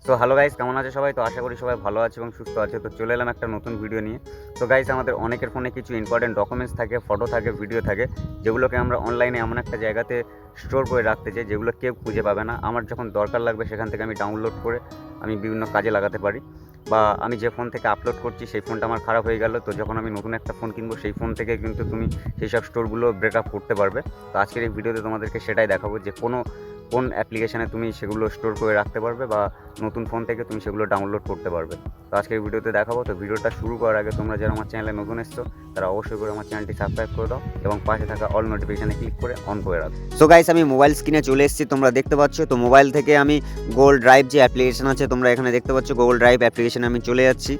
তো hello guys, কেমন আছে সবাই? তো আশা করি সবাই ভালো আছে এবং সুস্থ আছে। তো চলে এলাম একটা নতুন ভিডিও নিয়ে। তো গাইস, আমাদের অনেকের ফোনে কিছু ইম্পর্টেন্ট ডকুমেন্টস থাকে, ফটো থাকে, ভিডিও থাকে, যেগুলোকে আমরা অনলাইনে এমন একটা জায়গাতে স্টোর করে রাখতে চাই যেগুলো কেউ খুঁজে পাবে না। আমার যখন দরকার লাগবে সেখান থেকে আমি ডাউনলোড করে আমি বিভিন্ন কাজে লাগাতে পারি। বা আমি যে ফোন থেকে আপলোড করছি সেই ফোনটা আমার খারাপ হয়ে গেল, তো যখন আমি নতুন একটা ফোন কিনবো সেই ফোন থেকে কিন্তু তুমি সেই সব স্টোরগুলো ব্রেকআপ করতে পারবে। তো আজকের এই ভিডিওতে তোমাদেরকে সেটাই দেখাবো যে কোন অ্যাপ্লিকেশানে তুমি সেগুলো স্টোর করে রাখতে পারবে বা নতুন ফোন থেকে তুমি সেগুলো ডাউনলোড করতে পারবে। তো আজকের ভিডিওতে দেখাবো। তো ভিডিওটা শুরু করার আগে তোমরা যারা আমার চ্যানেলে নতুন এসছো তারা অবশ্যই করে আমার চ্যানেলটি সাবস্ক্রাইব করে দাও এবং পাশে থাকা অল নোটিফিকেশানে ক্লিক করে অন করে রাখো। সো গাইস, আমি মোবাইল স্ক্রিনে চলে এসেছি, তোমরা দেখতে পাচ্ছ। তো মোবাইল থেকে আমি গুগল ড্রাইভ যে অ্যাপ্লিকেশান আছে তোমরা এখানে দেখতে পাচ্ছ, গুগল ড্রাইভ অ্যাপ্লিকেশানে আমি চলে যাচ্ছি।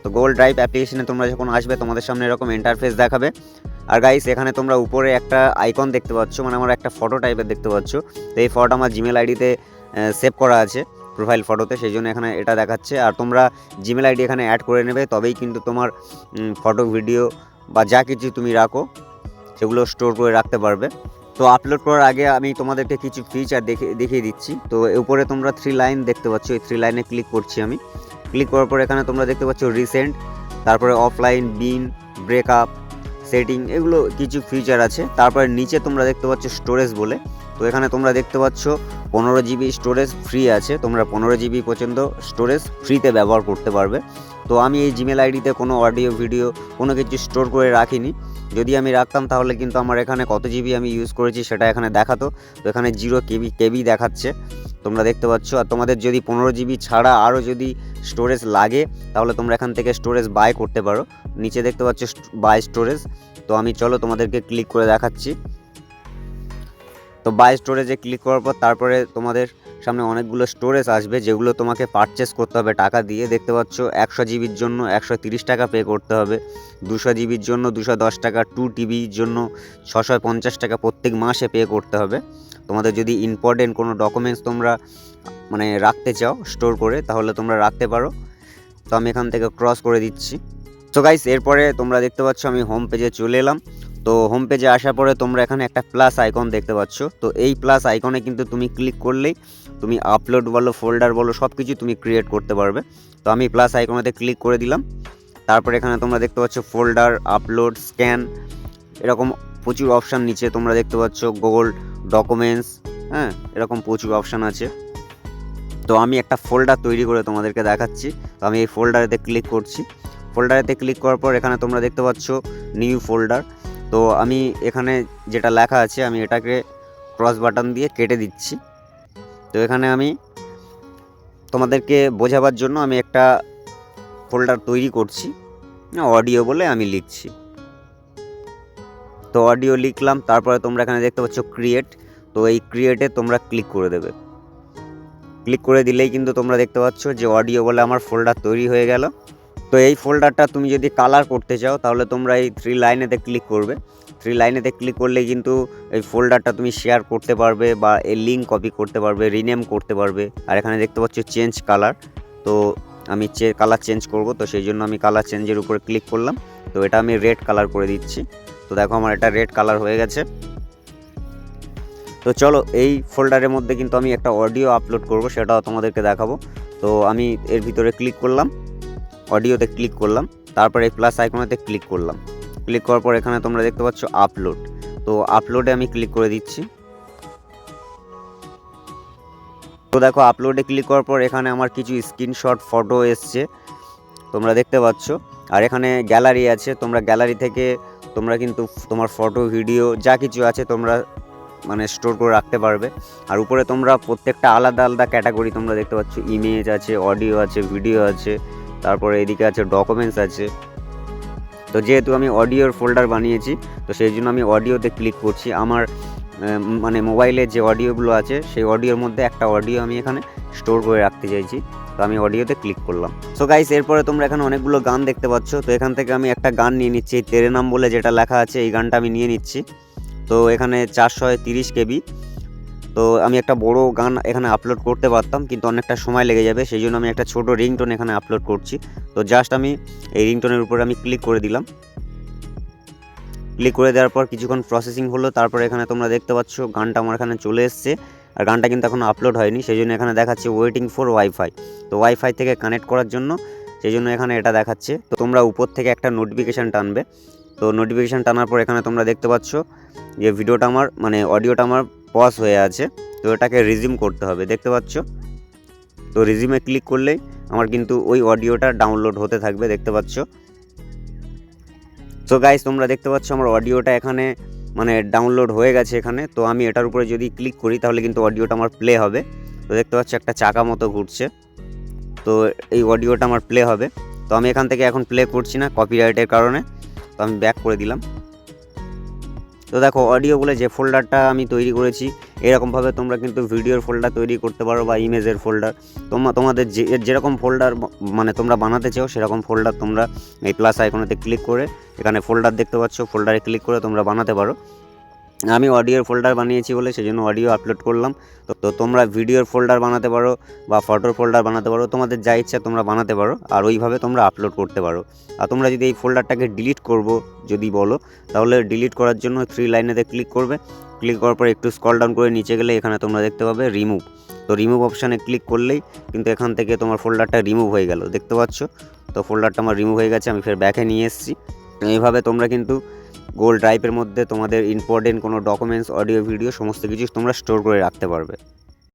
তো গুগল ড্রাইভ অ্যাপ্লিকেশানে তোমরা যখন আসবে তোমাদের সামনে এরকম ইন্টারফেস দেখাবে। আর গাইস, এখানে তোমরা উপরে একটা আইকন দেখতে পাচ্ছ, মানে আমার একটা ফটো টাইপের দেখতে পাচ্ছ। তো এই ফটোটা আমার জিমেল আইডিতে সেভ করা আছে প্রোফাইল ফটোতে, সেই জন্য এখানে এটা দেখাচ্ছে। আর তোমরা জিমেল আইডি এখানে অ্যাড করে নেবে, তবেই কিন্তু তোমার ফটো, ভিডিও বা যা কিছু তুমি রাখো সেগুলো স্টোর করে রাখতে পারবে। তো আপলোড করার আগে আমি তোমাদেরকে কিছু ফিচার দেখিয়ে দিচ্ছি। তো উপরে তোমরা 3 লাইন দেখতে পাচ্ছ, এই 3 লাইনে ক্লিক করছি আমি। ক্লিক করার পর এখানে তোমরা দেখতে পাচ্ছ রিসেন্ট, তারপরে অফলাইন, বিন, ব্রেকআপ, সেটিং, এগুলো কিছু ফিচার আছে। তারপরে নিচে তোমরা দেখতে পাচ্ছ স্টোরেজ বলে। তো এখানে তোমরা দেখতে পাচ্ছ 15 জিবি স্টোরেজ ফ্রি আছে, তোমরা 15 জিবি পর্যন্ত স্টোরেজ ফ্রিতে ব্যবহার করতে পারবে। তো আমি এই জিমেল আইডিতে কোনো অডিও, ভিডিও কোনো কিছু স্টোর করে রাখিনি। যদি আমি রাখতাম তাহলে কিন্তু আমার এখানে কত জিবি আমি ইউজ করেছি সেটা এখানে দেখাতো। তো এখানে 0 কেবি দেখাচ্ছে, তোমরা দেখতে পাচ্ছ। আর তোমাদের যদি 15 জিবি ছাড়া আরও যদি স্টোরেজ লাগে তাহলে তোমরা এখান থেকে স্টোরেজ বাই করতে পারো। নিচে দেখতে পাচ্ছ বাই স্টোরেজ। তো আমি চলো তোমাদেরকে ক্লিক করে দেখাচ্ছি। তো বাই স্টোরেজে ক্লিক করার পর তারপরে তোমাদের সামনে অনেকগুলো স্টোরেজ আসবে যেগুলো তোমাকে পারচেস করতে হবে টাকা দিয়ে। দেখতে পাচ্ছ 100 জিবির জন্য 130 টাকা পে করতে হবে, 200 জিবির জন্য 210 টাকা, 2 টিবির জন্য 650 টাকা প্রত্যেক মাসে পে করতে হবে। তোমাদের যদি ইম্পর্টেন্ট কোনো ডকুমেন্টস তোমরা মানে রাখতে চাও স্টোর করে তাহলে তোমরা রাখতে পারো। তো আমি এখান থেকে ক্রস করে দিচ্ছি। তো গাইস, এরপরে তোমরা দেখতে পাচ্ছ আমি হোম পেজে চলে এলাম। তো হোম পেজে আসার পরে তোমরা এখানে একটা প্লাস আইকন দেখতে পাচ্ছ। তো এই প্লাস আইকনে কিন্তু তুমি ক্লিক করলেই তুমি আপলোড বলো, ফোল্ডার বলো, সব কিছু তুমি ক্রিয়েট করতে পারবে। তো আমি প্লাস আইকনেতে ক্লিক করে দিলাম। তারপরে এখানে তোমরা দেখতে পাচ্ছ ফোল্ডার, আপলোড, স্ক্যান, এরকম প্রচুর অপশান নিচে তোমরা দেখতে পাচ্ছ, গুগল ডকুমেন্টস, হ্যাঁ, এরকম প্রচুর অপশান আছে। তো আমি একটা ফোল্ডার তৈরি করে তোমাদেরকে দেখাচ্ছি। তো আমি এই ফোল্ডারেতে ক্লিক করছি। ফোল্ডারেতে ক্লিক করার পর এখানে তোমরা দেখতে পাচ্ছ নিউ ফোল্ডার। তো আমি এখানে যেটা লেখা আছে আমি এটাকে ক্রস বাটন দিয়ে কেটে দিচ্ছি। তো এখানে আমি তোমাদেরকে বোঝাবার জন্য আমি একটা ফোল্ডার তৈরি করছি, অডিও বলে আমি লিখছি। তো অডিও লিখলাম, তারপরে তোমরা এখানে দেখতে পাচ্ছ ক্রিয়েট। তো এই ক্রিয়েটে তোমরা ক্লিক করে দেবে। ক্লিক করে দিলেই কিন্তু তোমরা দেখতে পাচ্ছ যে অডিও বলে আমার ফোল্ডার তৈরি হয়ে গেল। তো এই ফোল্ডারটা তুমি যদি কালার করতে চাও তাহলে তোমরা এই 3 লাইনেতে ক্লিক করবে। 3 লাইনেতে ক্লিক করলে কিন্তু এই ফোল্ডারটা তুমি শেয়ার করতে পারবে বা এই লিঙ্ক কপি করতে পারবে, রিনেম করতে পারবে। আর এখানে দেখতে পাচ্ছ চেঞ্জ কালার। তো আমি কালার চেঞ্জ করব, তো সেই জন্য আমি কালার চেঞ্জের উপরে ক্লিক করলাম। তো এটা আমি রেড কালার করে দিচ্ছি। তো দেখো আমার এটা রেড কালার হয়ে গেছে। তো চলো, এই ফোল্ডারের মধ্যে কিন্তু আমি একটা অডিও আপলোড করব, সেটাও তোমাদেরকে দেখাবো। তো আমি এর ভিতরে ক্লিক করলাম, অডিওতে ক্লিক করলাম, তারপরে এই প্লাস আইকনেতে ক্লিক করলাম। ক্লিক করার পর এখানে তোমরা দেখতে পাচ্ছ আপলোড। তো আপলোডে আমি ক্লিক করে দিচ্ছি। তো দেখো আপলোডে ক্লিক করার পর এখানে আমার কিছু স্ক্রিনশট ফটো এসছে, তোমরা দেখতে পাচ্ছ। আর এখানে গ্যালারি আছে, তোমরা গ্যালারি থেকে তোমরা কিন্তু তোমার ফটো, ভিডিও যা কিছু আছে তোমরা মানে স্টোর করে রাখতে পারবে। আর উপরে তোমরা প্রত্যেকটা আলাদা আলাদা ক্যাটাগরি তোমরা দেখতে পাচ্ছ, ইমেজ আছে, অডিও আছে, ভিডিও আছে, তারপরে এদিকে আছে ডকুমেন্টস আছে। তো যেহেতু আমি অডিওর ফোল্ডার বানিয়েছি তো সেই জন্য আমি অডিওতে ক্লিক করছি। আমার মানে মোবাইলে যে অডিওগুলো আছে সেই অডিওর মধ্যে একটা অডিও আমি এখানে স্টোর করে রাখতে চাইছি। তো আমি অডিওতে ক্লিক করলাম। সো গাইস, এরপরে তোমরা এখানে অনেকগুলো গান দেখতে পাচ্ছ। তো এখান থেকে আমি একটা গান নিয়ে নিচ্ছি, এই তেরে নাম বলে যেটা লেখা আছে এই গানটা আমি নিয়ে নিচ্ছি। তো এখানে 430 কেবি। তো আমি একটা বড় গান এখানে আপলোড করতে পারতাম কিন্তু অনেকটা সময় লেগে যাবে, সেই জন্য আমি একটা ছোট রিংটোন এখানে আপলোড করছি। তো জাস্ট আমি এই রিংটোনের উপরে আমি ক্লিক করে দিলাম। ক্লিক করে দেওয়ার পর কিছুক্ষণ প্রসেসিং হলো, তারপর এখানে তোমরা দেখতে পাচ্ছ গানটা আমার এখানে চলে এসছে। আর গানটা কিন্তু এখনও আপলোড হয়নি, সেই জন্য এখানে দেখাচ্ছে ওয়েটিং ফর ওয়াইফাই। তো ওয়াইফাই থেকে কানেক্ট করার জন্য সেই জন্য এখানে এটা দেখাচ্ছে। তো তোমরা উপর থেকে একটা নোটিফিকেশান টানবে। তো নোটিফিকেশান টানার পর এখানে তোমরা দেখতে পাচ্ছ যে ভিডিওটা আমার মানে অডিওটা আমার পজ হয়ে আছে। তো এটাকে রিজিউম করতে হবে, দেখতে পাচ্ছ। তো রিজিউমে ক্লিক করলেই আমার কিন্তু ওই অডিওটা ডাউনলোড হতে থাকবে, দেখতে পাচ্ছ। সো গাইস, তোমরা দেখতে পাচ্ছ আমার অডিওটা এখানে মানে ডাউনলোড হয়ে গেছে এখানে। তো আমি এটার উপরে যদি ক্লিক করি তাহলে কিন্তু অডিওটা আমার প্লে হবে। তো দেখতে পাচ্ছ একটা চাকা মতো ঘুরছে, তো এই অডিওটা আমার প্লে হবে। তো আমি এখান থেকে এখন প্লে করছি না কপিরাইটের কারণে, তো আমি ব্যাক করে দিলাম। তো দেখো অডিওগুলো যে ফোল্ডারটা আমি তৈরি করেছি, এরকমভাবে তোমরা কিন্তু ভিডিওর ফোল্ডার তৈরি করতে পারো বা ইমেজের ফোল্ডার। তোমাদের যেরকম ফোল্ডার মানে তোমরা বানাতে চাও সেরকম ফোল্ডার তোমরা এই প্লাস আইকনেতে ক্লিক করে এখানে ফোল্ডার দেখতে পাচ্ছ, ফোল্ডারে ক্লিক করে তোমরা বানাতে পারো। আমি অডিওর ফোল্ডার বানিয়েছি বলে সেজন্য অডিও আপলোড করলাম। তো তোমরা ভিডিওর ফোল্ডার বানাতে পারো বা ফটোর ফোল্ডার বানাতে পারো, তোমাদের যা ইচ্ছা তোমরা বানাতে পারো আর ওইভাবে তোমরা আপলোড করতে পারো। আর তোমরা যদি এই ফোল্ডারটাকে ডিলিট করবো যদি বলো, তাহলে ডিলিট করার জন্য 3 লাইনেতে ক্লিক করবে। ক্লিক করার পর একটু স্ক্রল ডাউন করে নিচে গেলে এখানে তোমরা দেখতে পাবে রিমুভ। তো রিমুভ অপশানে ক্লিক করলেই কিন্তু এখান থেকে তোমার ফোল্ডারটা রিমুভ হয়ে গেল, দেখতে পাচ্ছ। তো ফোল্ডারটা আমার রিমুভ হয়ে গেছে, আমি ফের ব্যাকে নিয়ে এসেছি। এইভাবে তোমরা কিন্তু গুগল ড্রাইভের মধ্যে তোমাদের ইম্পর্টেন্ট কোনো ডকুমেন্টস, অডিও, ভিডিও সমস্ত কিছু তোমরা স্টোর করে রাখতে পারবে।